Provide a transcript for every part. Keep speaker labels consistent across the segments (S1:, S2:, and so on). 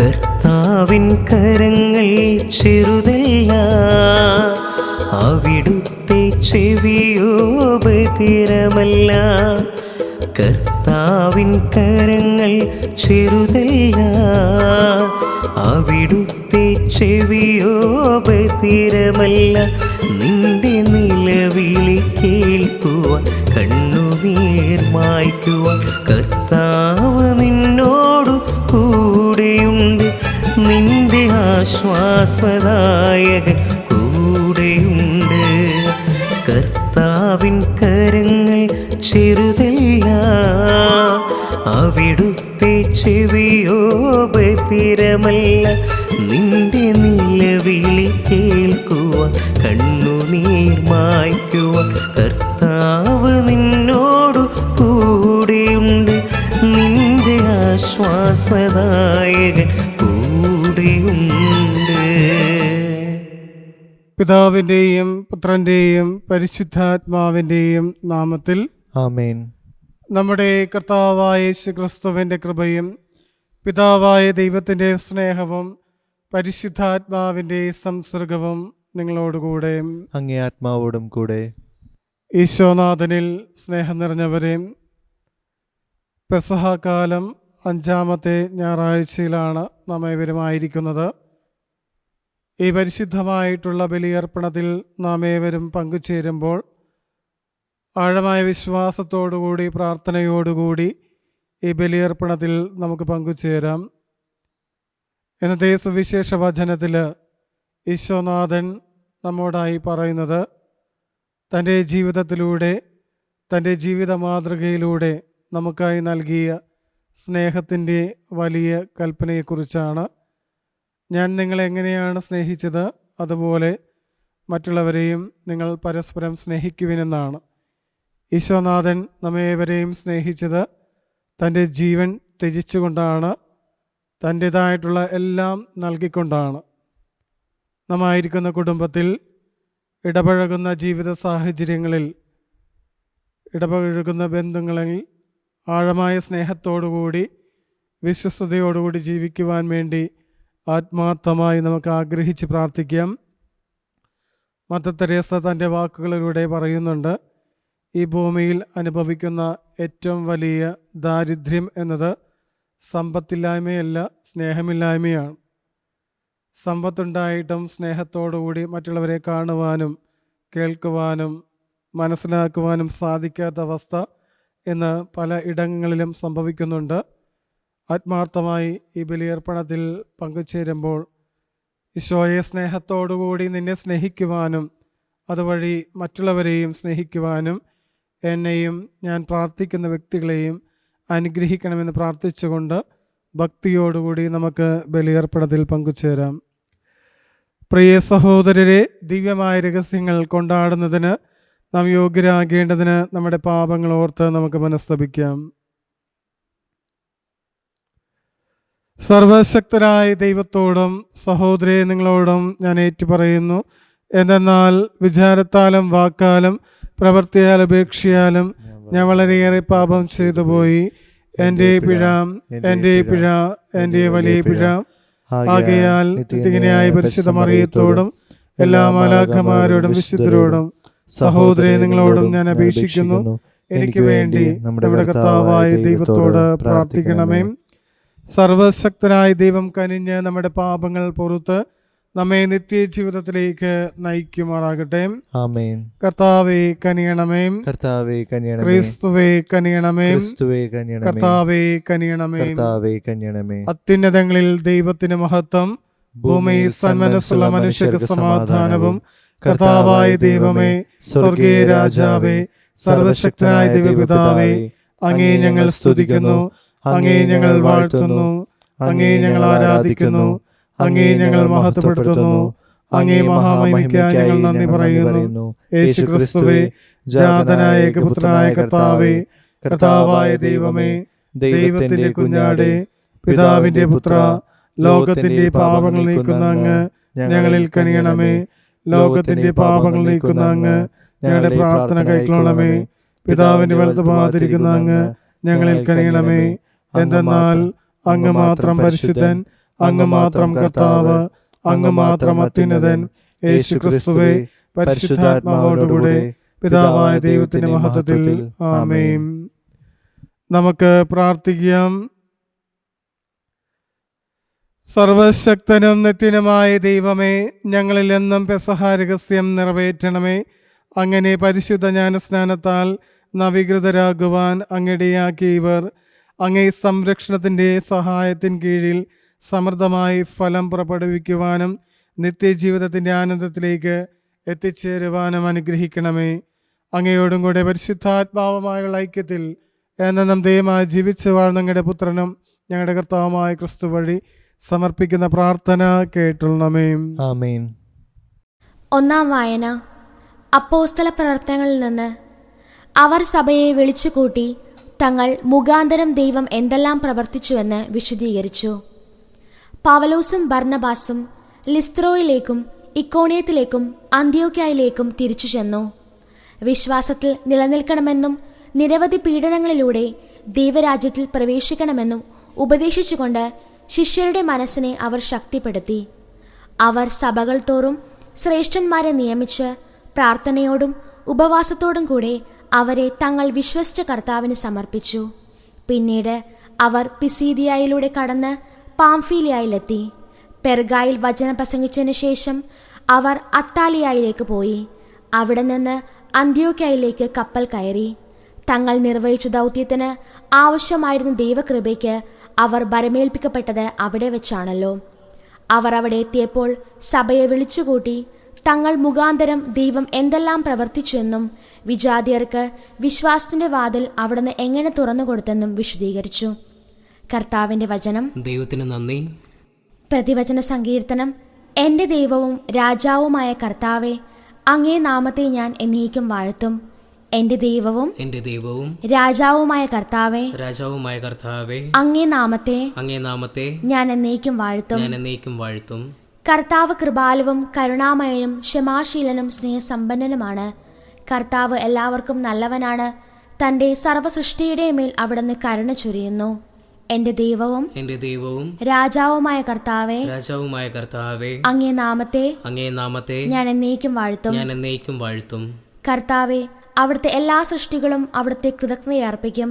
S1: കർത്താവിൻ കരങ്ങൾ ചെറുതല്ല, അവിടുത്തെ ചെവിയോ ബധിരമല്ല. കർത്താവിൻ കരങ്ങൾ ചെറുതല്ല, അവിടുത്തെ ചെവിയോ ബധിരമല്ല. നിന്റെ നിലവിളി കേൾക്കുവാൻ, കണ്ണുനീർ മായ്ക്കുവാൻ കർത്താവ് നിന്നോടു കൂടെയുണ്ട്. നിന്റെ ആശ്വാസദായകൻ കൂടെയുണ്ട്. കർത്താവിൻ കരങ്ങൾ ചെറുതല്ല, അവിടുത്തെ ചെവിയോ ബധിരമല്ല. നിന്റെ നിലവിളി കേൾക്കുവാൻ, കണ്ണുനീർ മായ്ക്കുവാൻ കർത്താവ് നിന്നോടു കൂടെയുണ്ട്. നിന്റെ ആശ്വാസദായകൻ കൂടെയുണ്ട്.
S2: പിതാവിൻ്റെയും പുത്രൻ്റെയും പരിശുദ്ധാത്മാവിൻ്റെയും നാമത്തിൽ
S3: ആമേൻ.
S2: നമ്മുടെ കർത്താവായ യേശുക്രിസ്തുവിൻ്റെ കൃപയും പിതാവായ ദൈവത്തിൻ്റെ സ്നേഹവും പരിശുദ്ധാത്മാവിൻ്റെ സംസർഗവും നിങ്ങളോടുകൂടെ
S3: അങ്ങേ ആത്മാവോടും കൂടെ.
S2: ഈശോനാഥനിൽ സ്നേഹം നിറഞ്ഞവരെ, പെസഹ കാലം 5-ാമത്തെ ഞായറാഴ്ചയിലാണ് നാം ഏവരുമായിരിക്കുന്നത്. ഈ പരിശുദ്ധമായിട്ടുള്ള ബലിയർപ്പണത്തിൽ നാം ഏവരും പങ്കുചേരുമ്പോൾ ആഴമായ വിശ്വാസത്തോടുകൂടി പ്രാർത്ഥനയോടുകൂടി ഈ ബലിയർപ്പണത്തിൽ നമുക്ക് പങ്കുചേരാം. ഇന്നത്തെ സുവിശേഷ വചനത്തിൽ ഈശോനാഥൻ നമ്മോടായി പറയുന്നത് തൻ്റെ ജീവിതത്തിലൂടെ, തൻ്റെ ജീവിത മാതൃകയിലൂടെ നമുക്കായി നൽകിയ സ്നേഹത്തിൻ്റെ വലിയ കൽപ്പനയെക്കുറിച്ചാണ്. ഞാൻ നിങ്ങളെ എങ്ങനെയാണ് സ്നേഹിച്ചത്, അതുപോലെ മറ്റുള്ളവരെയും നിങ്ങൾ പരസ്പരം സ്നേഹിക്കുവിനെന്നാണ്. ഈശോനാഥൻ നമ്മേവരെയും സ്നേഹിച്ചത് തൻ്റെ ജീവൻ ത്യജിച്ചുകൊണ്ടാണ്, തൻ്റേതായിട്ടുള്ള എല്ലാം നൽകിക്കൊണ്ടാണ്. നമ്മായിരിക്കുന്ന കുടുംബത്തിൽ ഇടപഴകുന്ന ജീവിത സാഹചര്യങ്ങളിൽ, ഇടപഴകുന്ന ബന്ധങ്ങളിൽ ആഴമായ സ്നേഹത്തോടുകൂടി വിശ്വസ്തയോടുകൂടി ജീവിക്കുവാൻ വേണ്ടി ആത്മാർത്ഥമായി നമുക്ക് ആഗ്രഹിച്ച് പ്രാർത്ഥിക്കാം. മദർ തെരേസ തൻ്റെ വാക്കുകളിലൂടെ പറയുന്നുണ്ട്, ഈ ഭൂമിയിൽ അനുഭവിക്കുന്ന ഏറ്റവും വലിയ ദാരിദ്ര്യം എന്നത് സമ്പത്തില്ലായ്മയല്ല, സ്നേഹമില്ലായ്മയാണ്. സമ്പത്തുണ്ടായിട്ടും സ്നേഹത്തോടുകൂടി മറ്റുള്ളവരെ കാണുവാനും കേൾക്കുവാനും മനസ്സിലാക്കുവാനും സാധിക്കാത്ത അവസ്ഥ ഇന്ന് പല ഇടങ്ങളിലും സംഭവിക്കുന്നുണ്ട്. ആത്മാർത്ഥമായി ഈ ബലിയർപ്പണത്തിൽ പങ്കുചേരുമ്പോൾ ഈശോയെ സ്നേഹത്തോടുകൂടി നിന്നെ സ്നേഹിക്കുവാനും അതുവഴി മറ്റുള്ളവരെയും സ്നേഹിക്കുവാനും എന്നെയും ഞാൻ പ്രാർത്ഥിക്കുന്ന വ്യക്തികളെയും അനുഗ്രഹിക്കണമെന്ന് പ്രാർത്ഥിച്ചുകൊണ്ട് ഭക്തിയോടുകൂടി നമുക്ക് ബലിയർപ്പണത്തിൽ പങ്കുചേരാം. പ്രിയ സഹോദരരെ, ദിവ്യമായ രഹസ്യങ്ങൾ കൊണ്ടാടുന്നതിന് നാം യോഗ്യരാകേണ്ടതിന് നമ്മുടെ പാപങ്ങൾ ഓർത്ത് നമുക്ക് മനസ്തപിക്കാം. സർവശക്തരായ ദൈവത്തോടും സഹോദരേ നിങ്ങളോടും ഞാൻ ഏറ്റുപറയുന്നു. എന്തെന്നാൽ വിചാരത്താലും വാക്കാലും പ്രവൃത്തിയാലും ഉപേക്ഷയാലും ഞാൻ വളരെയേറെ പാപം ചെയ്തു പോയി. എൻ്റെ പിഴ, എൻ്റെ പിഴ, എൻ്റെ വലിയ പിഴ. ആകയാൽ നിത്യകന്യായ പരിശുദ്ധ മറിയത്തോടും എല്ലാ മാലാഖമാരോടും വിശുദ്ധരോടും സഹോദരേ നിങ്ങളോടും ഞാൻ അപേക്ഷിക്കുന്നു, എനിക്ക് വേണ്ടി നമ്മുടെ കർത്താവായ ദൈവത്തോട് പ്രാർത്ഥിക്കണമേ. സർവശക്തനായ ദൈവം കനിഞ്ഞ് നമ്മുടെ പാപങ്ങൾ പുറത്ത് നമ്മെ നിത്യജീവിതത്തിലേക്ക് നയിക്കുമാറാകട്ടെ.
S3: ആമേൻ.
S2: കർത്താവേ കനിയണമേ,
S3: കർത്താവേ കനിയണമേ.
S2: ക്രിസ്തുവേ കനിയണമേ,
S3: ക്രിസ്തുവേ കനിയണമേ.
S2: കർത്താവേ കനിയണമേ,
S3: കർത്താവേ കനിയണമേ.
S2: അത്യുന്നതങ്ങളിൽ ദൈവത്തിന് മഹത്വം, ഭൂമിയിൽ സന്മനസ്സുള്ള മനുഷ്യർക്ക് സമാധാനവും. കർത്താവായ ദൈവമേ, സ്വർഗീയ രാജാവേ, സർവശക്തനായ ദൈവപിതാവേ, അങ്ങേ ഞങ്ങൾ സ്തുതിക്കുന്നു, അങ്ങേ ഞങ്ങൾ വാഴ്ത്തുന്നു, അങ്ങേ ഞങ്ങൾ ആരാധിക്കുന്നു, അങ്ങേ ഞങ്ങൾ മഹത്വപ്പെടുത്തുന്നു, അങ്ങേ മഹാമഹിമയ്ക്കായി ഞങ്ങൾ നന്ദി പറയുന്നു. യേശുക്രിസ്തുവേ, ജാതനായ ഏകപുത്രനായ കർത്താവേ, കർത്താവായ ദൈവമേ, ദൈവത്തിന്റെ കുഞ്ഞാടേ, പിതാവിന്റെ പുത്ര, ലോകത്തിന്റെ പാപങ്ങൾ നീക്കുന്ന അങ്ങ് ഞങ്ങളിൽ കനിയണമേ. ലോകത്തിന്റെ പാപങ്ങൾ നീക്കുന്ന അങ്ങ് ഞങ്ങളുടെ പ്രാർത്ഥന കൈക്കൊള്ളണമേ. പിതാവിന്റെ വലതുഭാഗത്തിരിക്കുന്ന അങ്ങ് ഞങ്ങളിൽ കനിയണമേ. എന്തെന്നാൽ അങ്ങ് മാത്രം പരിശുദ്ധൻ, അങ്ങ് മാത്രം കർത്താവ്, അങ്ങ് മാത്രം അത്യുന്നതൻ. യേശു ക്രിസ്തുവേ, പരിശുദ്ധാത്മാവോടുകൂടെ പിതാവായ ദൈവത്തിന്റെ മഹത്വത്തിൽ ആമേൻ. നമുക്ക് പ്രാർത്ഥിക്കാം. സർവശക്തനും നിത്യനുമായ ദൈവമേ, ഞങ്ങളിൽ എന്നും പെസഹ രഹസ്യം നിറവേറ്റണമേ. അങ്ങനെ പരിശുദ്ധ ജ്ഞാനസ്നാനത്താൽ നവീകൃതരാകുവാൻ അങ്ങിടയാക്കിയ ഇവർ അങ്ങേ സംരക്ഷണത്തിൻ്റെ സഹായത്തിൻ കീഴിൽ സമൃദ്ധമായി ഫലം പുറപ്പെടുവിക്കുവാനും നിത്യജീവിതത്തിൻ്റെ ആനന്ദത്തിലേക്ക് എത്തിച്ചേരുവാനും അനുഗ്രഹിക്കണമേ. അങ്ങയോടും കൂടെ പരിശുദ്ധാത്മാവുമായുള്ള ഐക്യത്തിൽ എന്നും ദൈവമായി ജീവിച്ചു വാഴുന്ന ഞങ്ങളുടെ പുത്രനും ഞങ്ങളുടെ കർത്താവുമായ ക്രിസ്തു വഴി സമർപ്പിക്കുന്ന പ്രാർത്ഥന കേട്ടുള്ളണമേ.
S3: ആമേൻ.
S4: ഒന്നാം വായന. അപ്പോസ്തല പ്രവർത്തനങ്ങളിൽ നിന്ന്. അവർ സഭയെ വിളിച്ചുകൂട്ടി തങ്ങൾ മുഖാന്തരം ദൈവം എന്തെല്ലാം പ്രവർത്തിച്ചുവെന്ന് വിശദീകരിച്ചു. പൗലോസും ബർന്നബാസും ലിസ്ത്രോയിലേക്കും ഇക്കോണിയത്തിലേക്കും അന്ത്യോക്യയിലേക്കും തിരിച്ചു ചെന്നു. വിശ്വാസത്തിൽ നിലനിൽക്കണമെന്നും നിരവധി പീഡനങ്ങളിലൂടെ ദൈവരാജ്യത്തിൽ പ്രവേശിക്കണമെന്നും ഉപദേശിച്ചുകൊണ്ട് ശിഷ്യരുടെ മനസ്സിനെ അവർ ശക്തിപ്പെടുത്തി. അവർ സഭകൾ തോറും ശ്രേഷ്ഠന്മാരെ നിയമിച്ച് പ്രാർത്ഥനയോടും ഉപവാസത്തോടും കൂടെ അവരെ തങ്ങൾ വിശ്വസിച്ച കർത്താവിന് സമർപ്പിച്ചു. പിന്നീട് അവർ പിസീദിയയിലൂടെ കടന്ന് പാംഫീലിയയിലെത്തി. പെർഗായിൽ വചനം പ്രസംഗിച്ചതിന് ശേഷം അവർ അത്താലിയയിലേക്ക് പോയി. അവിടെ നിന്ന് അന്ത്യോക്യയിലേക്ക് കപ്പൽ കയറി. തങ്ങൾ നിർവഹിച്ച ദൗത്യത്തിന് ആവശ്യമായിരുന്ന ദൈവകൃപയ്ക്ക് അവർ ഭരമേൽപ്പിക്കപ്പെട്ടത് അവിടെ വെച്ചാണല്ലോ. അവർ അവിടെ എത്തിയപ്പോൾ സഭയെ വിളിച്ചുകൂട്ടി തങ്ങൾ മുഖാന്തരം ദൈവം എന്തെല്ലാം പ്രവർത്തിച്ചെന്നും വിജാതിയർക്ക് വിശ്വാസത്തിന്റെ വാതിൽ അവിടുന്ന് എങ്ങനെ തുറന്നു കൊടുത്തെന്നും വിശദീകരിച്ചു. കർത്താവിന്റെ വചനം.
S1: ദൈവത്തിന് നന്ദി.
S4: പ്രതിവചന സങ്കീർത്തനം. എൻ്റെ ദൈവവും രാജാവുമായ കർത്താവെ, അങ്ങേ നാമത്തെ ഞാൻ എന്നേക്കും വാഴ്ത്തും. എൻ്റെ ദൈവവും രാജാവുമായ കർത്താവെ, അങ്ങേ നാമത്തെ ഞാൻ എന്നേക്കും വാഴ്ത്തും. കർത്താവ് കൃപാലുവും കരുണാമയനും ക്ഷമാശീലനും സ്നേഹസമ്പന്നനുമാണ്. കർത്താവ് എല്ലാവർക്കും നല്ലവനാണ്. തൻ്റെ സർവ്വസൃഷ്ടിയുടെ മേൽ അവിടുന്ന് കരുണ ചൊരിയുന്നു. എൻ്റെ ദൈവവും രാജാവുമായ കർത്താവെ, അങ്ങേ നാമത്തെ ഞാൻ എന്നേക്കും വാഴ്ത്തും. കർത്താവെ, അവിടുത്തെ എല്ലാ സൃഷ്ടികളും അവിടുത്തെ കൃതജ്ഞതയർപ്പിക്കും.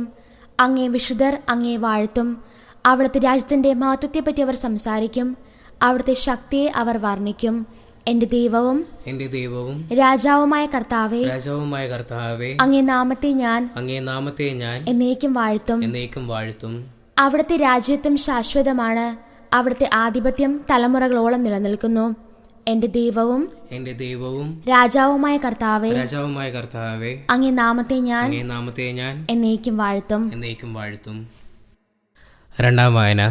S4: അങ്ങേ വിശുദ്ധർ അങ്ങേ വാഴ്ത്തും. അവിടുത്തെ രാജ്യത്തിന്റെ മഹത്വത്തെപ്പറ്റി അവർ സംസാരിക്കും. അവിടുത്തെ ശക്തിയെ അവർ വർണ്ണിക്കും. എൻ്റെ ദൈവവും രാജാവുമായ കർത്താവെ, അങ്ങേ നാമത്തെ ഞാൻ എന്നേക്കും വാഴ്ത്തും. അവിടുത്തെ രാജ്യത്വം ശാശ്വതമാണ്. അവിടുത്തെ ആധിപത്യം തലമുറകളോളം നിലനിൽക്കുന്നു. എൻ്റെ ദൈവവും രാജാവുമായ കർത്താവെ, അങ്ങേ നാമത്തെ ഞാൻ എന്നേക്കും വാഴ്ത്തും.
S5: രണ്ടാം വായന.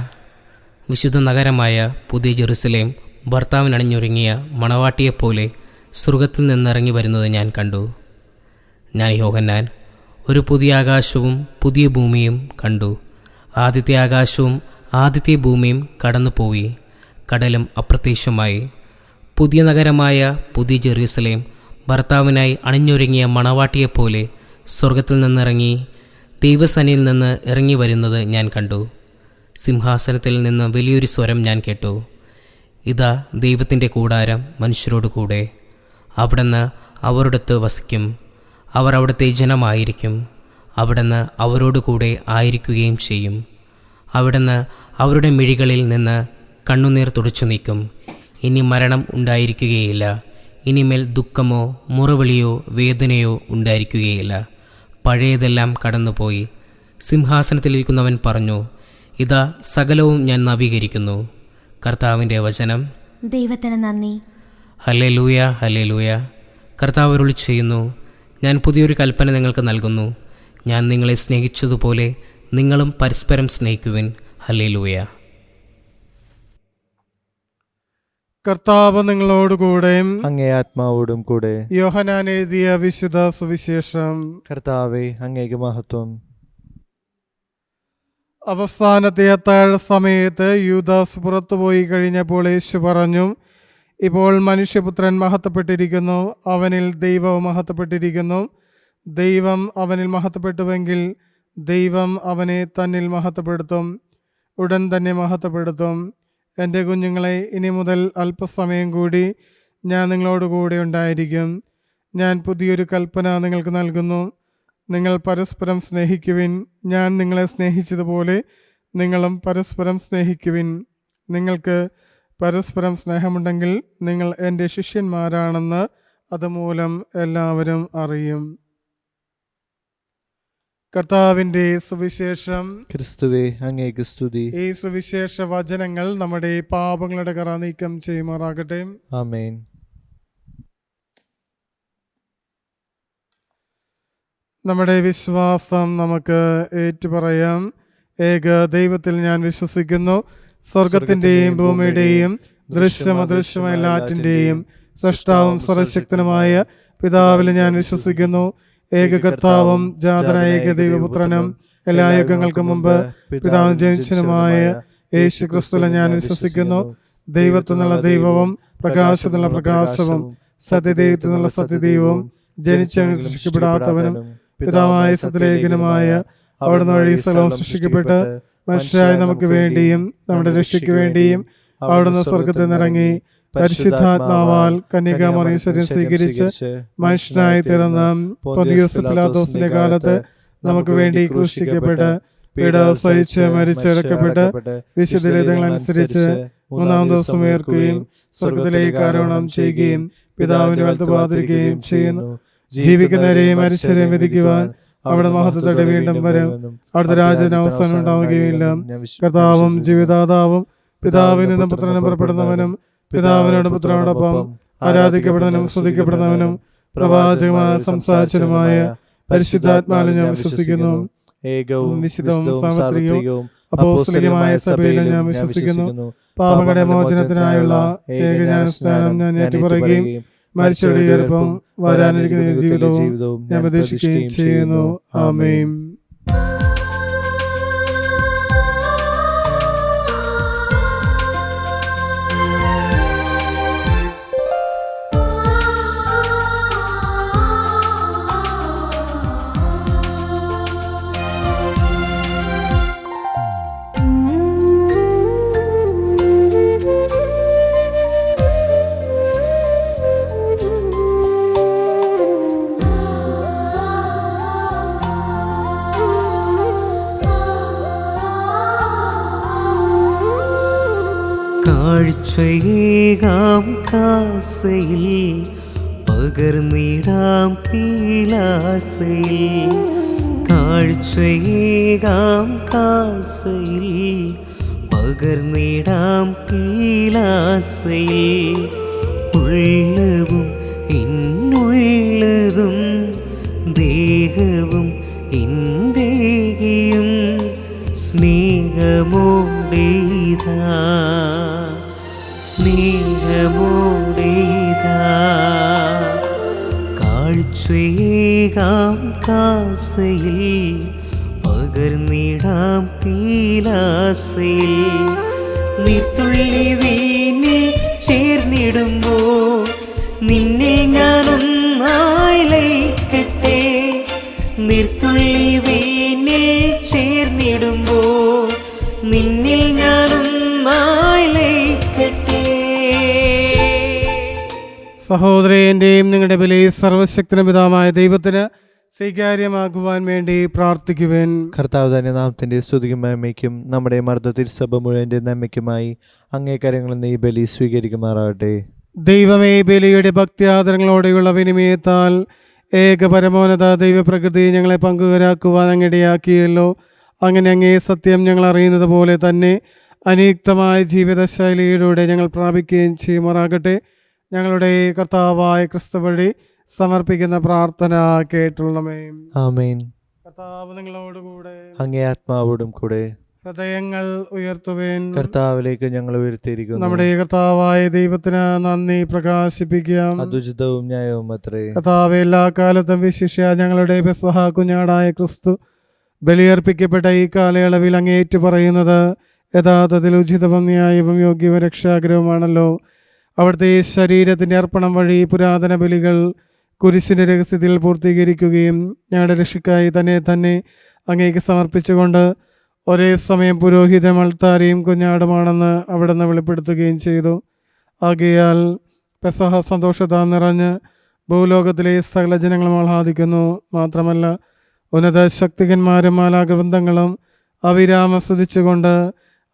S5: വിശുദ്ധ നഗരമായ പുതിയ ജെറുസലേം ഭർത്താവിനണിഞ്ഞൊരുങ്ങിയ മണവാട്ടിയെപ്പോലെ സ്വർഗത്തിൽ നിന്നിറങ്ങി വരുന്നത് ഞാൻ കണ്ടു. ഞാൻ യോഹന്നാൻ ഒരു പുതിയ ആകാശവും പുതിയ ഭൂമിയും കണ്ടു. ആദ്യത്തെ ആകാശവും ആദ്യത്തെ ഭൂമിയും കടന്നുപോയി, കടലും അപ്രത്യക്ഷമായി. പുതിയ നഗരമായ പുതിയ ജെറുസലേം ഭർത്താവിനായി അണിഞ്ഞൊരുങ്ങിയ മണവാട്ടിയെപ്പോലെ സ്വർഗത്തിൽ നിന്നിറങ്ങി ദൈവസന്നിധിയിൽ നിന്ന് ഇറങ്ങി വരുന്നത് ഞാൻ കണ്ടു. സിംഹാസനത്തിൽ നിന്ന് വലിയൊരു സ്വരം ഞാൻ കേട്ടു. ഇതാ ദൈവത്തിൻ്റെ കൂടാരം മനുഷ്യരോട് കൂടെ. അവിടുന്ന് അവരോടൊത്ത് വസിക്കും. അവർ അവിടുത്തെ ജനമായിരിക്കും. അവിടുന്ന് അവരോടുകൂടെ ആയിരിക്കുകയും ചെയ്യും. അവിടുന്ന് അവരുടെ മിഴികളിൽ നിന്ന് കണ്ണുനീർ തുടച്ചു നീക്കും. ഇനി മരണം ഉണ്ടായിരിക്കുകയില്ല. ഇനിമേൽ ദുഃഖമോ മുറവിളിയോ വേദനയോ ഉണ്ടായിരിക്കുകയില്ല. പഴയതെല്ലാം കടന്നുപോയി. സിംഹാസനത്തിലിരിക്കുന്നവൻ പറഞ്ഞു, ഇതാ സകലവും ഞാൻ നവീകരിക്കുന്നു. കർത്താവിൻ്റെ വചനം.
S4: ദൈവത്തിന് നന്ദി.
S5: Hallelujah, hallelujah. കർത്താവ് അരുളി ചെയ്യുന്നു, ഞാൻ പുതിയൊരു കൽപ്പന നിങ്ങൾക്ക് നൽകുന്നു. ഞാൻ നിങ്ങളെ സ്നേഹിച്ചതുപോലെ നിങ്ങളും പരസ്പരം സ്നേഹിക്കുവിൻ. ഹല്ലേലൂയ.
S2: കർത്താവ് നിങ്ങളോടുകൂടെ
S3: അങ്ങേ ആത്മാവോടും കൂടെ.
S2: യോഹന്നാൻ എഴുതിയ വിശുദ്ധ സുവിശേഷം.
S3: കർത്താവേ, അങ്ങേക്ക് മഹത്വം.
S2: അവസാനത്തെ അത്താഴ സമയത്ത് യൂദാസ് പുറത്തുപോയി കഴിഞ്ഞപ്പോൾ യേശു പറഞ്ഞു, ഇപ്പോൾ മനുഷ്യപുത്രൻ മഹത്വപ്പെട്ടിരിക്കുന്നു, അവനിൽ ദൈവവും മഹത്വപ്പെട്ടിരിക്കുന്നു. ദൈവം അവനിൽ മഹത്വപ്പെട്ടുവെങ്കിൽ ദൈവം അവനെ തന്നിൽ മഹത്വപ്പെടുത്തും, ഉടൻ തന്നെ മഹത്വപ്പെടുത്തും. എൻ്റെ കുഞ്ഞുങ്ങളെ, ഇനി മുതൽ അല്പസമയം കൂടി ഞാൻ നിങ്ങളോട് കൂടെ ഉണ്ടായിരിക്കും. ഞാൻ പുതിയൊരു കൽപ്പന നിങ്ങൾക്ക് നൽകുന്നു. നിങ്ങൾ പരസ്പരം സ്നേഹിക്കുവിൻ. ഞാൻ നിങ്ങളെ സ്നേഹിച്ചതുപോലെ നിങ്ങളും പരസ്പരം സ്നേഹിക്കുവിൻ. നിങ്ങൾക്ക് പരസ്പരം സ്നേഹമുണ്ടെങ്കിൽ നിങ്ങൾ എൻ്റെ ശിഷ്യന്മാരാണെന്ന് അതുമൂലം എല്ലാവരും അറിയും. കർത്താവിൻ്റെ സുവിശേഷം.
S3: ക്രിസ്തുവേ, അങ്ങേക്ക് സ്തുതി.
S2: ഈ സുവിശേഷ വചനങ്ങൾ നമ്മുടെ പാപങ്ങളുടെ കറ നീക്കം ചെയ്യുമാറാകട്ടെ.
S3: ആമേൻ.
S2: നമ്മുടെ വിശ്വാസം നമുക്ക് ഏറ്റുപറയാം. ഏക ദൈവത്തിൽ ഞാൻ വിശ്വസിക്കുന്നു. സ്വർഗത്തിൻ്റെയും ഭൂമിയുടെയും ദൃശ്യമദൃശ്യമായ എല്ലാറ്റിൻ്റെയും സൃഷ്ടാവും സർവശക്തനുമായ പിതാവിൽ ഞാൻ വിശ്വസിക്കുന്നു. ഏക കർത്താവും ജാതനായ ഏക ദൈവപുത്രനും എല്ലാ യുഗങ്ങൾക്കും മുമ്പ് പിതാവും ജനിച്ചനുമായ യേശു ക്രിസ്തുവിൽ ഞാൻ വിശ്വസിക്കുന്നു. ദൈവത്തിനുള്ള ദൈവവും പ്രകാശത്തിനുള്ള പ്രകാശവും സത്യദൈവത്തിനുള്ള സത്യദൈവവും ജനിച്ചവനും സൃഷ്ടിക്കപ്പെടാത്തവനും പിതാവായ സത്യലേഖനുമായ അവിടുന്ന് വഴി സകലവും സൃഷ്ടിക്കപ്പെട്ട് മനുഷ്യരായ നമുക്ക് വേണ്ടിയും നമ്മുടെ രക്ഷയ്ക്ക് വേണ്ടിയും അവിടുന്ന് സ്വർഗത്തിൽ നിന്നിറങ്ങി പരിശുദ്ധാത്മാവാൽ കന്യകാമറിയം ശരീരം സ്വീകരിച്ച് മനുഷ്യനായി തീർന്ന പൊന്തിയോസ് പിലാത്തോസിന്റെ കാലത്ത് നമുക്ക് വേണ്ടി ക്രൂശിക്കപ്പെട്ട് പീഡ സഹിച്ച് മരിച്ചടക്കപ്പെട്ട് വിശുദ്ധരേഖകളനുസരിച്ച് മൂന്നാം ദിവസം ഉയർക്കുകയും സ്വർഗത്തിലേക്ക് ആരോഹണം ചെയ്യുകയും പിതാവിന്റെ വലത്തുഭാഗത്തിരിക്കുകയും ചെയ്യുന്നു. ജീവിക്കുന്നവരെയും മരിച്ചവരെയും വിധിക്കുവാൻ അവിടെ മഹത്വത്തോടെ വീണ്ടും വരും. അവിടുത്തെ രാജ്യത്തിന് അവസാനം ഉണ്ടാവുകയില്ല. കർത്താവും ജീവിതാതാവും പിതാവിൽ നിന്നും പുത്രനും പുറപ്പെടുന്നവനും പിതാവിനോട് പുത്രനോടൊപ്പം ആരാധിക്കപ്പെടുന്നവനും സ്തുതിക്കപ്പെടുന്നവനും പ്രവാചകമായ സംസാരിച്ചനുമായ പരിശുദ്ധാത്മാവിൽ ഞാൻ വിശ്വസിക്കുന്നു.
S3: ഏകവും
S2: വിശുദ്ധവും സാർവത്രികവും അപ്പോസ്തലികമായ സഭയിൽ ഞാൻ വിശ്വസിക്കുന്നു. പാപങ്ങളുടെ മോചനത്തിനായുള്ള ഏകജ്ഞാനസ്നാനം ഞാൻ ഏറ്റുപറയുകയും മരിച്ചവരുടെ ഉയർപ്പും വരാനിരിക്കുന്ന ജീവിതവും ഞാൻ പ്രതീക്ഷിക്കുകയും ചെയ്യുന്നു. ആമേൻ.
S1: കാഴ്ചയേകാം കാസയിൽ പകർന്നിടാം പീലാസയിൽ. കാഴ്ചയേകാം കാസയിൽ പകർന്നിടാം പീലാസയിൽ. ഉള്ളവും എന്നുള്ളതും ദേഹവും എന്തേകിയും സ്നേഹമോടേതാ സ്നേഹമോടേതാ. കാഴ്ചയേകാം കാസയിൽ പകർന്നിടാം പീലാസയിൽ. നീർത്തുള്ളി വീണിൽ ചേർന്നിടുമ്പോൾ നിന്നെ ഞാനൊന്നായി ലയിക്കട്ടെ. നീർത്തുള്ളി വീണിൽ ചേർന്നിടുമ്പോൾ നിന്നിൽ ഞാനൊന്നായി ലയിക്കട്ടെ.
S2: സഹോദരന്റെയും നിങ്ങളുടെ ബലി സർവശക്തന പിതാവായ ദൈവത്തിന് സ്വീകാര്യമാക്കുവാൻ വേണ്ടി പ്രാർത്ഥിക്കുവാൻ.
S3: കർത്താവ് തന്നെ നാമത്തിന്റെ സ്തുതിക്കും മഹിമയ്ക്കും നമ്മുടെ മർദ്ദ തിരുസഭ മുഴുവന്റെ നന്മയ്ക്കുമായി അങ്ങേ കരങ്ങളിൽ നിന്ന് ഈ ബലി സ്വീകരിക്കുമാറാകട്ടെ.
S2: ദൈവമേ, ബലിയുടെ ഭക്തിയാദരങ്ങളോടെയുള്ള വിനിമയത്താൽ ഏക പരമോന്നത ദൈവപ്രകൃതി ഞങ്ങളെ പങ്കുവരാക്കുവാൻ അങ്ങിടയാക്കിയല്ലോ. അങ്ങനെ അങ്ങേ സത്യം ഞങ്ങൾ അറിയുന്നത് പോലെ തന്നെ അനിയുക്തമായ ജീവിതശൈലിയിലൂടെ ഞങ്ങൾ പ്രാപിക്കുകയും ചെയ്യുമാറാകട്ടെ. ഞങ്ങളുടെ കർത്താവായ ക്രിസ്തു വഴി സമർപ്പിക്കുന്ന പ്രാർത്ഥന കേട്ടുള്ളമേ.
S3: ആമേൻ.
S2: കർത്താവ് നിങ്ങളോടുകൂടെ
S3: അങ്ങേ ആത്മാവോടും കൂടെ.
S2: ഹൃദയങ്ങൾ ഉയർത്തുവേൻ.
S3: കർത്താവിലേക്ക് ഞങ്ങൾ ഉയർത്തിയിരിക്കുന്നു.
S2: നമ്മുടെ കർത്താവായ ദൈവത്തിന് നന്ദി പ്രകാശിപ്പിക്കാം.
S3: അതുചിതവും ന്യായവും അത്രേ.
S2: കർത്താവ് എല്ലാ കാലത്തും വിശിഷ്യ ഞങ്ങളുടെ പെസഹ കുഞ്ഞാടായ ക്രിസ്തു ബലിയർപ്പിക്കപ്പെട്ട ഈ കാലയളവിൽ അങ്ങേറ്റു പറയുന്നത് യഥാർത്ഥത്തിൽ ഉചിതവും ന്യായവും യോഗ്യവും രക്ഷാകരവുമാണല്ലോ. അവിടുത്തെ ശരീരത്തിൻ്റെ അർപ്പണം വഴി പുരാതന ബലികൾ കുരിശിൻ്റെ രഹസ്യത്തിൽ പൂർത്തീകരിക്കുകയും ഞങ്ങളുടെ രക്ഷയ്ക്കായി തന്നെ അങ്ങേക്ക് സമർപ്പിച്ചുകൊണ്ട് ഒരേ സമയം പുരോഹിതൻ അൾത്താരയും കുഞ്ഞാടുമാണെന്ന് അവിടുന്ന് വെളിപ്പെടുത്തുകയും ചെയ്തു. ആകയാൽ പെസഹ സന്തോഷത്താൽ നിറഞ്ഞ് ഭൂലോകത്തിലെ സകല ജനങ്ങളും ആഹ്ലാദിക്കുന്നു. മാത്രമല്ല ഉന്നത ശക്തികന്മാരും മാലാഗ്രന്ഥങ്ങളും അവിരാമം സ്തുതിച്ചുകൊണ്ട്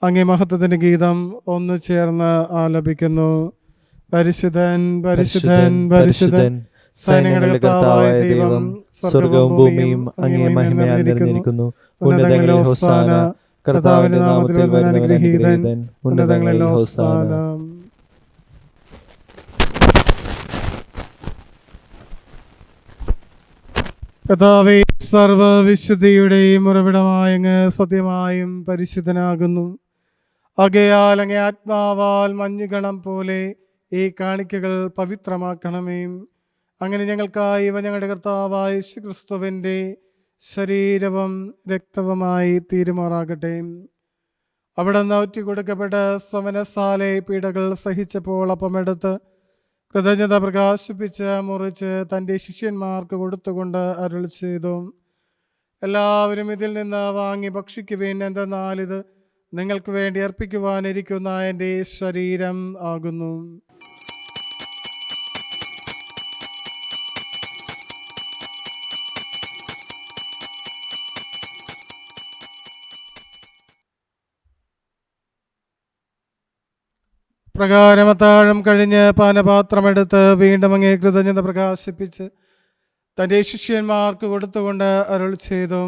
S2: അങ്ങേ മഹത്വത്തിൻ്റെ ഗീതം ഒന്നു ചേർന്ന് ആലപിക്കുന്നു. പരിശുദ്ധൻ പരിശുദ്ധൻ പരിശുദ്ധൻ
S3: സൈന്യങ്ങളുടെ കർത്താവായ ദൈവം, സ്വർഗവും ഭൂമിയും അങ്ങേ മഹിമയാൽ നിറഞ്ഞിരിക്കുന്നു. ഉന്നതങ്ങളിൽ ഹോസാന. കർത്താവിന്റെ നാമത്തിൽ വരുന്നവൻ അനുഗ്രഹീതൻ. ഉന്നതങ്ങളിൽ ഹോസാന.
S2: കർത്താവേ, സർവവിശുദ്ധിയുടെയും ഉറവിടമായ അങ്ങ് സത്യമായും പരിശുദ്ധനാകുന്നു. ആകയാൽ അങ്ങേ ആത്മാവാൽ മഞ്ഞുകണം പോലെ ഈ കാണിക്കകൾ പവിത്രമാക്കണമേ. അങ്ങനെ ഞങ്ങൾക്കായി ഇവ ഞങ്ങളുടെ കർത്താവായ യേശുക്രിസ്തുവിൻ്റെ ശരീരവും രക്തവുമായി തീരുമാറാകട്ടെ. അവിടുന്ന് ഒറ്റിക്കൊടുക്കപ്പെട്ട സമനസാലെ പീഡകൾ സഹിച്ചപ്പോൾ അപ്പമെടുത്ത് കൃതജ്ഞത പ്രകാശിപ്പിച്ച് മുറിച്ച് തൻ്റെ ശിഷ്യന്മാർക്ക് കൊടുത്തുകൊണ്ട് അരുൾ ചെയ്തു, എല്ലാവരും ഇതിൽ നിന്ന് വാങ്ങി ഭക്ഷിക്കുവിൻ. എന്തെന്നാൽ ഇത് നിങ്ങൾക്ക് വേണ്ടി അർപ്പിക്കുവാനിരിക്കുന്ന എൻ്റെ ശരീരം ആകുന്നു. പ്രകാരം അത്താഴം കഴിഞ്ഞ് പാനപാത്രമെടുത്ത് വീണ്ടും അങ്ങേ കൃതജ്ഞത പ്രകാശിപ്പിച്ച് തൻ്റെ ശിഷ്യന്മാർക്ക് കൊടുത്തുകൊണ്ട് അരുൾ ചെയ്തു,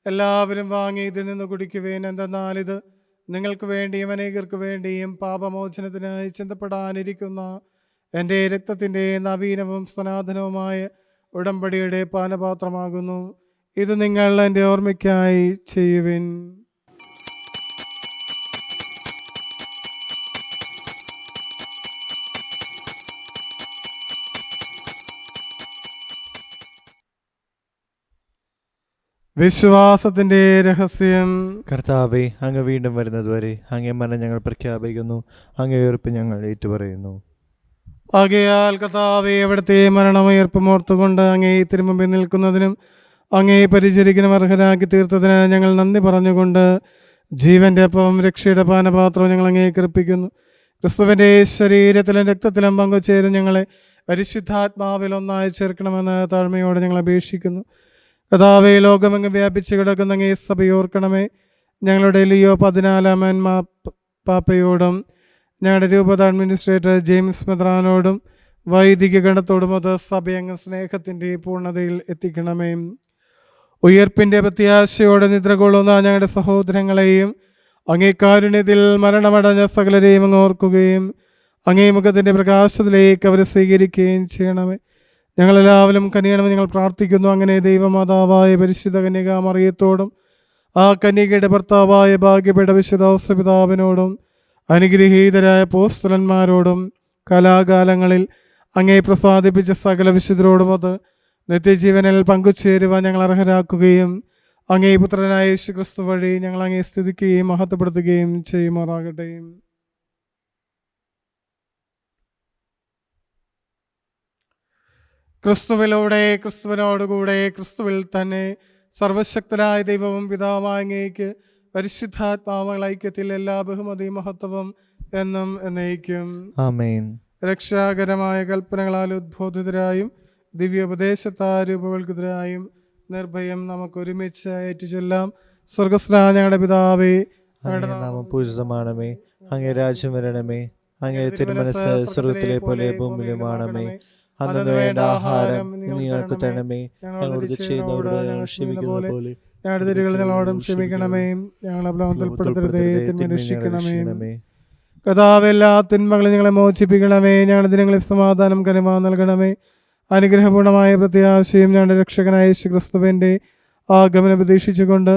S2: എല്ലാവരും വാങ്ങി ഇതിൽ നിന്ന് കുടിക്കുവേൻ. എന്തെന്നാൽ ഇത് നിങ്ങൾക്ക് വേണ്ടിയും അനേകർക്ക് വേണ്ടിയും പാപമോചനത്തിനായി ചിന്തപ്പെടാനിരിക്കുന്ന എൻ്റെ രക്തത്തിൻ്റെ നവീനവും സനാതനവുമായ ഉടമ്പടിയുടെ പാനപാത്രമാകുന്നു. ഇത് നിങ്ങൾ എൻ്റെ ഓർമ്മയ്ക്കായി ചെയ്യുവിൻ. വിശ്വാസത്തിന്റെ രഹസ്യം.
S3: കർത്താവേ, അങ്ങ് വീണ്ടും വരുന്നതുവരെ അങ്ങേ മരണം ഞങ്ങൾ പ്രഖ്യാപിക്കുന്നു, അങ്ങേ ഉയർപ്പ് ഞങ്ങൾ ഏറ്റുപറയുന്നു.
S2: ആകയാൽ കർത്താവേ, അവിടുത്തെ മരണമുയർപ്പും ഓർത്തുകൊണ്ട് അങ്ങേ തിരുമുമ്പിൽ നിൽക്കുന്നതിനും അങ്ങേ പരിചരിക്കാനും അർഹരാക്കി തീർത്തതിന് ഞങ്ങൾ നന്ദി പറഞ്ഞുകൊണ്ട് ജീവന്റെ അപ്പം രക്ഷയുടെ പാനപാത്രവും ഞങ്ങൾ അങ്ങേക്ക് അർപ്പിക്കുന്നു. ക്രിസ്തുവിൻ്റെ ശരീരത്തിലും രക്തത്തിലും പങ്കുചേരും ഞങ്ങളെ പരിശുദ്ധാത്മാവിൽ ഒന്നായി ചേർക്കണമെന്ന് താഴ്മയോടെ ഞങ്ങൾ അപേക്ഷിക്കുന്നു. കർത്താവേ, ലോകമെങ്ങ് വ്യാപിച്ചു കിടക്കുന്ന അങ്ങേ സഭയോർക്കണമേ. ഞങ്ങളുടെ ലിയോ 14-ാമൻ പാപ്പയോടും ഞങ്ങളുടെ രൂപത അഡ്മിനിസ്ട്രേറ്റർ ജെയിംസ് മെത്രാനോടും വൈദിക ഗണത്തോടും അത് സഭയങ്ങ് സ്നേഹത്തിൻ്റെ പൂർണ്ണതയിൽ എത്തിക്കണമേ. ഉയർപ്പിൻ്റെ പ്രത്യാശയോടെ നിദ്ര കൊള്ളുന്ന ഞങ്ങളുടെ സഹോദരങ്ങളെയും അങ്ങേ കാരുണ്യത്തിൽ മരണമടഞ്ഞ സകലരെയും അങ്ങ് ഓർക്കുകയും അങ്ങേ മുഖത്തിൻ്റെ പ്രകാശത്തിലേക്ക് അവരെ സ്വീകരിക്കുകയും ചെയ്യണമേ. ഞങ്ങളെല്ലാവരും കനിയണമെന്ന് ഞങ്ങൾ പ്രാർത്ഥിക്കുന്നു. അങ്ങനെ ദൈവമാതാവായ പരിശുദ്ധ കന്യക മറിയത്തോടും ആ കന്യകയുടെ ഭർത്താവായ ഭാഗ്യപ്പെട്ട വിശുദ്ധ ഔസപിതാവിനോടും അനുഗ്രഹീതരായ അപ്പോസ്തലന്മാരോടും കലാകാലങ്ങളിൽ അങ്ങേ പ്രസാദിപ്പിച്ച സകല വിശുദ്ധരോടും അത് നിത്യജീവനിൽ പങ്കുചേരുവാൻ ഞങ്ങൾ അർഹരാക്കുകയും അങ്ങേ പുത്രനായ യേശുക്രിസ്തു വഴി ഞങ്ങൾ അങ്ങേ സ്തുതിക്കുകയും മഹത്വപ്പെടുത്തുകയും ചെയ്യുമാറാകട്ടെ. ക്രിസ്തുവിലൂടെ, ക്രിസ്തുവിനോടുകൂടെ, ക്രിസ്തുവിൽ തന്നെ സർവശക്തനായ ദൈവവും പിതാവായ അങ്ങേക്ക് പരിശുദ്ധാത്മാവുള്ള ഐക്യത്തിൽ എല്ലാ ബഹുമതിയും മഹത്വവും എന്നും എന്നേക്കും
S3: ആമേൻ.
S2: രക്ഷാകരമായ കൽപ്പനകളാൽ ഉദ്ബോധിതരായും ദിവ്യോപദേശത്താൽ രൂപവൽകൃതരായും നിർഭയം നമുക്ക് ഒരുമിച്ച് ഏറ്റുചൊല്ലാം. സ്വർഗസ്ഥനായ ഞങ്ങളുടെ പിതാവേ,
S3: അങ്ങേ നാമം പൂജിതമാണമേ. അങ്ങേ രാജ്യം വരണമേ. അങ്ങേ തിരുമനസ്സ് സ്വർഗത്തിലെ പോലെ ഭൂമിയിലുമാണമേ. അന്നു വേണ്ട ആഹാരം ഞങ്ങൾക്ക് തരണമേ. ഞങ്ങളോട് ചെയ്യുന്നവരോട് ഞങ്ങൾ ക്ഷമിക്കുന്നത് പോലെ
S2: ഞങ്ങളുടെ തെറ്റുകൾ ഞങ്ങളോടും ക്ഷമിക്കണമേ. ഞങ്ങളെ പ്രലോഭനത്തിൽപ്പെടുത്തരുതേ, തിന്മയിൽ രക്ഷിക്കണമേ. കർത്താവേ, എല്ലാ തിന്മകളും ഞങ്ങളെ മോചിപ്പിക്കണമേ. ഞങ്ങളുടെ ദിനങ്ങളിൽ സമാധാനം കനിവാ നൽകണമേ. അനുഗ്രഹപൂർണമായ പ്രത്യാശയും ഞങ്ങളുടെ രക്ഷകനായ യേശുക്രിസ്തുവിൻ്റെ ആഗമനം പ്രതീക്ഷിച്ചുകൊണ്ട്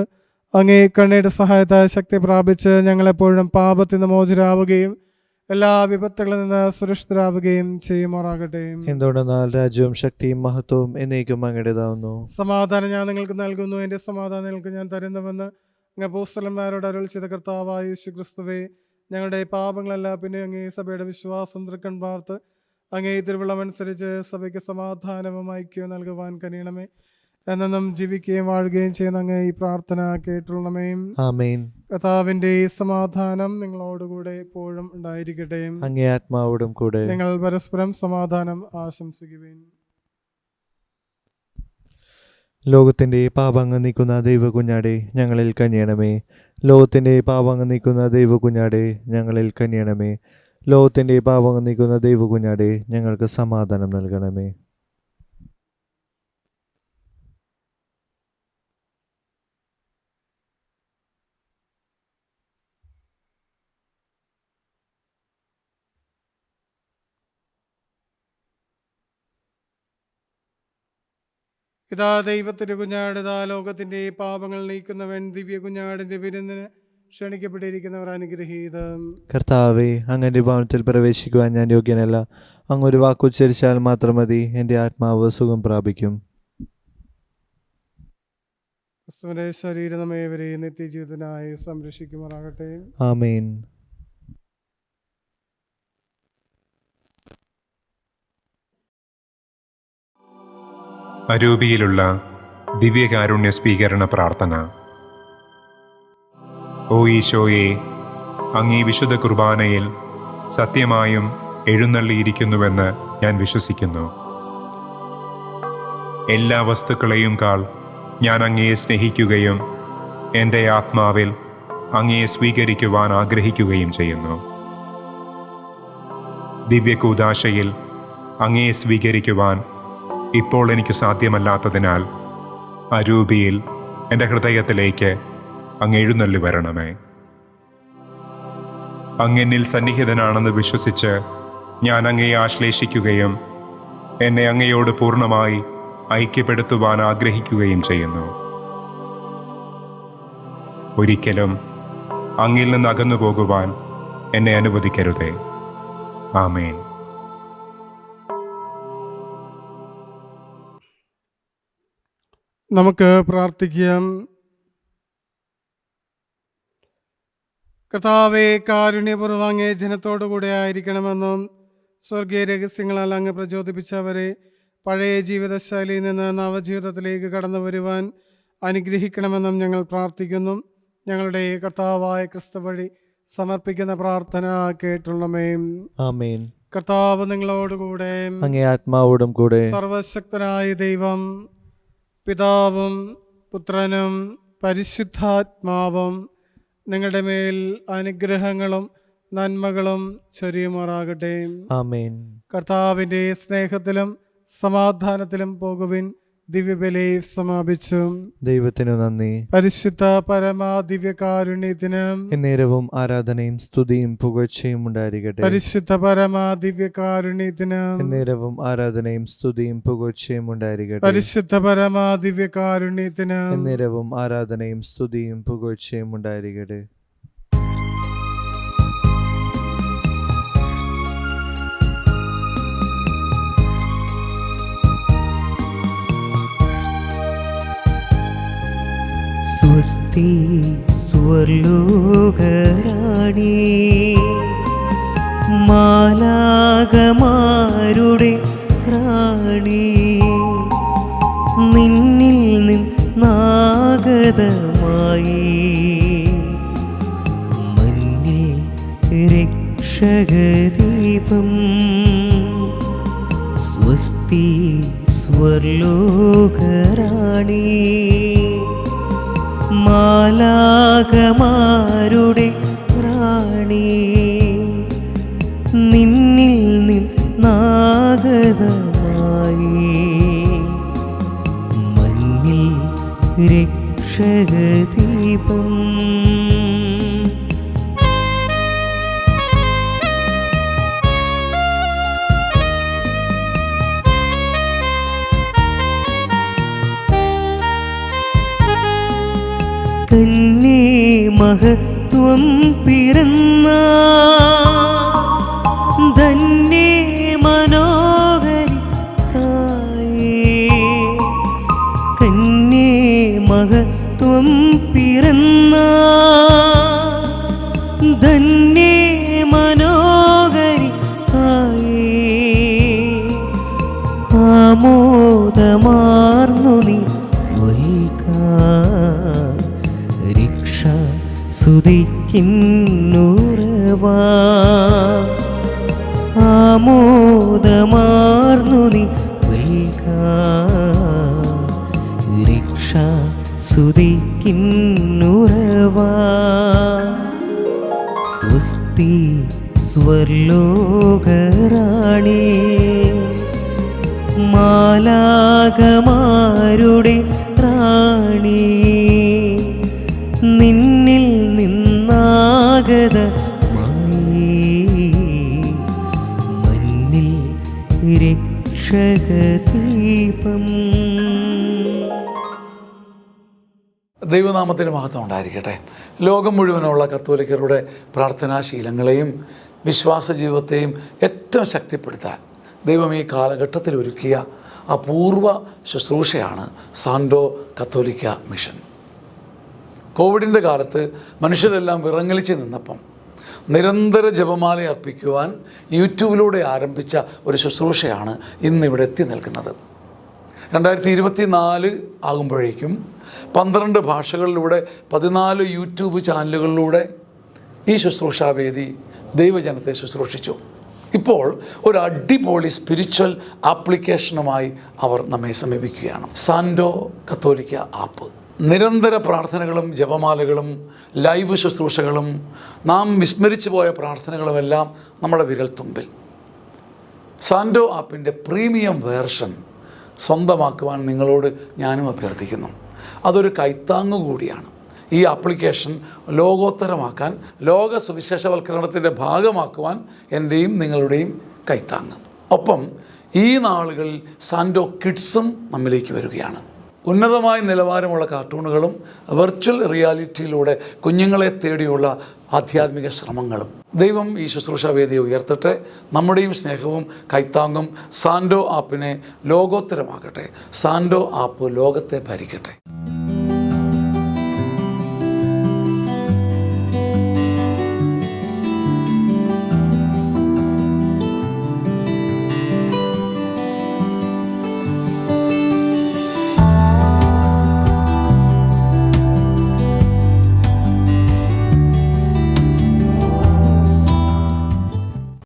S2: അങ്ങേ കണ്ണയുടെ സഹായത്താൽ ശക്തി പ്രാപിച്ച് ഞങ്ങളെപ്പോഴും പാപത്തിൽ നിന്ന് മോചിതരാവുകയും എല്ലാ വിപത്തുകളിൽ നിന്ന് സുരക്ഷിതരാവുകയും ചെയ്യുമാറാകട്ടെ.
S3: എന്തുകൊണ്ടെന്നാൽ രാജ്യവും ശക്തിയും മഹത്വവും എന്നേക്കും അങ്ങയുടേതാവുന്നു.
S2: സമാധാനം ഞാൻ നിങ്ങൾക്ക് നൽകുന്നു, എൻ്റെ സമാധാനം നിങ്ങൾക്ക് ഞാൻ തരുന്നുവെന്ന് അങ്ങ് അപ്പോസ്തലന്മാരോട് അരുൾ ചെയ്ത കർത്താവായ യേശുക്രിസ്തുവേ, ഞങ്ങളുടെ പാപങ്ങളല്ല പിന്നെ അങ്ങേ സഭയുടെ വിശ്വാസം തൃക്കൺ പാർത്ത് അങ്ങേ തിരുവിളമനുസരിച്ച് സഭയ്ക്ക് സമാധാനവും ഐക്യവും നൽകുവാൻ കനിയണമേ. എന്നും ജീവിക്കുകയും വാഴുകയും ചെയ്യുന്ന അങ്ങ് ഈ പ്രാർത്ഥന കേട്ടുള്ളമേ.
S3: ആമേൻ.
S2: കർത്താവിന്റെ സമാധാനം നിങ്ങളോടുകൂടെ എപ്പോഴും ഉണ്ടായിരിക്കട്ടെ.
S3: അങ്ങേ ആത്മാവോടും കൂടെ.
S2: നിങ്ങൾ പരസ്പരം സമാധാനം ആശംസിക്കുവിൻ.
S3: ലോകത്തിന്റെ പാപങ്ങൾ നീക്കുന്ന ദൈവ കുഞ്ഞാടെ ഞങ്ങളിൽ കനിയണമേ. ലോകത്തിന്റെ പാപങ്ങൾ നീക്കുന്ന ദൈവ കുഞ്ഞാടെ ഞങ്ങളിൽ കനിയണമേ. ലോകത്തിന്റെ പാപങ്ങൾ നീക്കുന്ന ദൈവ കുഞ്ഞാടെ ഞങ്ങൾക്ക് സമാധാനം നൽകണമേ.
S2: ഇതാ ദൈവത്തിന്റെ കുഞ്ഞാട്, ഇതാ ലോകത്തിന്റെ പാപങ്ങൾ നീക്കുന്നവൻ. ദിവ്യ കുഞ്ഞാടിന്റെ വിരുന്നിന് ക്ഷണിക്കപ്പെട്ടിരിക്കുന്നവർ അനുഗ്രഹീതം.
S3: കർത്താവേ, അങ്ങന്റെ ഭവനത്തിൽ പ്രവേശിക്കുവാൻ ഞാൻ യോഗ്യനല്ല. അങ്ങ് ഒരു വാക്കുച്ചരിച്ചാൽ മാത്രം മതി, എൻ്റെ ആത്മാവ് സുഖം പ്രാപിക്കും.
S2: ക്രിസ്തുവിന്റെ ശരീരം നമ്മേവരെ നിത്യജീവിതത്തിനായി സംരക്ഷിക്കുമാറാകട്ടെ.
S3: ആമേൻ.
S6: അരൂപിയിലുള്ള ദിവ്യകാരുണ്യ സ്വീകരണ പ്രാർത്ഥന. ഓ ഈശോയെ, അങ്ങീ വിശുദ്ധ കുർബാനയിൽ സത്യമായും എഴുന്നള്ളിയിരിക്കുന്നുവെന്ന് ഞാൻ വിശ്വസിക്കുന്നു. എല്ലാ വസ്തുക്കളെയും കാൾ ഞാൻ അങ്ങയെ സ്നേഹിക്കുകയും എൻ്റെ ആത്മാവിൽ അങ്ങയെ സ്വീകരിക്കുവാൻ ആഗ്രഹിക്കുകയും ചെയ്യുന്നു. ദിവ്യകൂദാശയിൽ അങ്ങയെ സ്വീകരിക്കുവാൻ ഇപ്പോൾ എനിക്ക് സാധ്യമല്ലാത്തതിനാൽ അരൂപിയിൽ എൻ്റെ ഹൃദയത്തിലേക്ക് അങ്ങ് എഴുന്നള്ളി വരണമേ. അങ്ങെന്നിൽ സന്നിഹിതനാണെന്ന് വിശ്വസിച്ച് ഞാൻ അങ്ങയെ ആശ്ലേഷിക്കുകയും എന്നെ അങ്ങയോട് പൂർണ്ണമായി ഐക്യപ്പെടുത്തുവാൻ ആഗ്രഹിക്കുകയും ചെയ്യുന്നു. ഒരിക്കലും അങ്ങിൽ നിന്ന് അകന്നു പോകുവാൻ എന്നെ അനുവദിക്കരുതേ. ആമേൻ.
S2: നമുക്ക് പ്രാർത്ഥിക്കാം. കർത്താവേ, കാരുണ്യപൂർവ്വം അങ്ങേ ജനത്തോടു കൂടെ ആയിരിക്കണമെന്നും സ്വർഗീയ രഹസ്യങ്ങളാൽ അങ്ങ് പ്രചോദിപ്പിച്ചവരെ പഴയ ജീവിതശൈലിയിൽ നിന്ന് നവജീവിതത്തിലേക്ക് കടന്നു വരുവാൻ അനുഗ്രഹിക്കണമെന്നും ഞങ്ങൾ പ്രാർത്ഥിക്കുന്നു. ഞങ്ങളുടെ കർത്താവായ ക്രിസ്തു വഴി സമർപ്പിക്കുന്ന പ്രാർത്ഥന കേട്ടുള്ളമേ.
S3: ആമേൻ.
S2: കർത്താവ് നിങ്ങളോടുകൂടെ,
S3: അങ്ങേ ആത്മാവോടും കൂടെ.
S2: സർവശക്തനായ ദൈവം പിതാവും പുത്രനും പരിശുദ്ധാത്മാവും നിങ്ങളുടെ മേൽ അനുഗ്രഹങ്ങളും നന്മകളും ചൊരിയുമാറാകട്ടെ.
S3: ആമേൻ.
S2: കർത്താവിൻ്റെ സ്നേഹത്തിലും സമാധാനത്തിലും പോകുവിൻ. ദിവ്യബലി സമാപിച്ചു.
S3: ദൈവത്തിനു നന്ദി.
S2: പരിശുദ്ധ പരമാ ദിവ്യകാരുണ്യത്തിന്
S3: എന്നേരവും ആരാധനയും സ്തുതിയും പുകഴ്ചയും ഉണ്ടായിരിക്കട്ടെ.
S2: പരിശുദ്ധ പരമാ ദിവ്യകാരുണ്യത്തിന്
S3: എന്നേരവും ആരാധനയും സ്തുതിയും പുകഴ്ചയും ഉണ്ടായിരിക്കട്ടെ.
S2: പരിശുദ്ധ പരമാ ദിവ്യകാരുണ്യത്തിന്
S3: എന്നേരവും ആരാധനയും സ്തുതിയും പുകഴ്ചയും ഉണ്ടായിരിക്കട്ടെ.
S1: സ്വസ്തി സ്വർലോകരാണി, മാലാകമാരുടെ റാണി, നിന്നിൽ നിന്നാഗതമായി മന്നിൽ രക്ഷകദീപം. സ്വസ്തി സ്വർലോകരാണി, മാലാകമാരുടെ റാണി, നിന്നിൽ നിന്നാഗതമായി മഞ്ഞിൽ രക്ഷകദീപം. കന്യേ മഹത്വം പിറന്ന ധന്യേ മനോഹരി തായേ, കന്യേ മഹത്വം പിറന്ന ധന്യേ മനോഹരി തായേ, ആമോദമാർന്നു നീ രക്ഷ സുതിക്കിന്നുറവാ ആമോദമാർന്നു നീ രക്ഷ സുതിക്കിന്നുറവാ സ്വസ്തി സ്വർലോകറാണി മാലാകമാരുടെ റാണി നിന്നിൽ നിന്നാഗതമായി മന്നിൽ രക്ഷകദീപം.
S7: ദൈവനാമത്തിന് മഹത്വം ഉണ്ടായിരിക്കട്ടെ. ലോകം മുഴുവനുള്ള കത്തോലിക്കരുടെ പ്രാർത്ഥനാശീലങ്ങളെയും വിശ്വാസ ജീവിതത്തെയും ഏറ്റവും ശക്തിപ്പെടുത്താൻ ദൈവം ഈ കാലഘട്ടത്തിൽ ഒരുക്കിയ അപൂർവ ശുശ്രൂഷയാണ് സാൻഡോ കത്തോലിക്ക മിഷൻ. കോവിഡിൻ്റെ കാലത്ത് മനുഷ്യരെല്ലാം വിറങ്ങലിച്ച് നിന്നപ്പം നിരന്തര ജപമാല അർപ്പിക്കുവാൻ യൂട്യൂബിലൂടെ ആരംഭിച്ച ഒരു ശുശ്രൂഷയാണ് ഇന്നിവിടെ എത്തി നിൽക്കുന്നത്. 2024 ആകുമ്പോഴേക്കും 12 ഭാഷകളിലൂടെ 14 യൂട്യൂബ് ചാനലുകളിലൂടെ ഈ ശുശ്രൂഷാവേദി ദൈവജനത്തെ ശുശ്രൂഷിച്ചു. ഇപ്പോൾ ഒരു അടിപൊളി സ്പിരിച്വൽ ആപ്ലിക്കേഷനുമായി അവർ നമ്മെ സമീപിക്കുകയാണ്. സാൻഡോ കത്തോലിക്ക ആപ്പ്. നിരന്തര പ്രാർത്ഥനകളും ജപമാലകളും ലൈവ് ശുശ്രൂഷകളും നാം വിസ്മരിച്ചു പോയ പ്രാർത്ഥനകളുമെല്ലാം നമ്മുടെ വിരൽത്തുമ്പിൽ. സാൻഡോ ആപ്പിൻ്റെ പ്രീമിയം വേർഷൻ സ്വന്തമാക്കുവാൻ നിങ്ങളോട് ഞാനും അഭ്യർത്ഥിക്കുന്നു. അതൊരു കൈത്താങ്ങ് കൂടിയാണ്. ഈ ആപ്ലിക്കേഷൻ ലോകോത്തരമാക്കാൻ, ലോക സുവിശേഷവൽക്കരണത്തിൻ്റെ ഭാഗമാക്കുവാൻ എൻ്റെയും നിങ്ങളുടെയും കൈത്താങ്ങ്. ഒപ്പം ഈ നാളുകളിൽ സാൻഡോ കിഡ്സും നമ്മിലേക്ക് വരികയാണ്. ഉന്നതമായ നിലവാരമുള്ള കാർട്ടൂണുകളും വെർച്വൽ റിയാലിറ്റിയിലൂടെ കുഞ്ഞുങ്ങളെ തേടിയുള്ള ആധ്യാത്മിക ശ്രമങ്ങളും. ദൈവം ഈ ശുശ്രൂഷാവേദിയെ ഉയർത്തട്ടെ. നമ്മുടെയും സ്നേഹവും കൈത്താങ്ങും സാൻഡോ ആപ്പിനെ ലോകോത്തരമാകട്ടെ. സാൻഡോ ആപ്പ് ലോകത്തെ ഭരിക്കട്ടെ.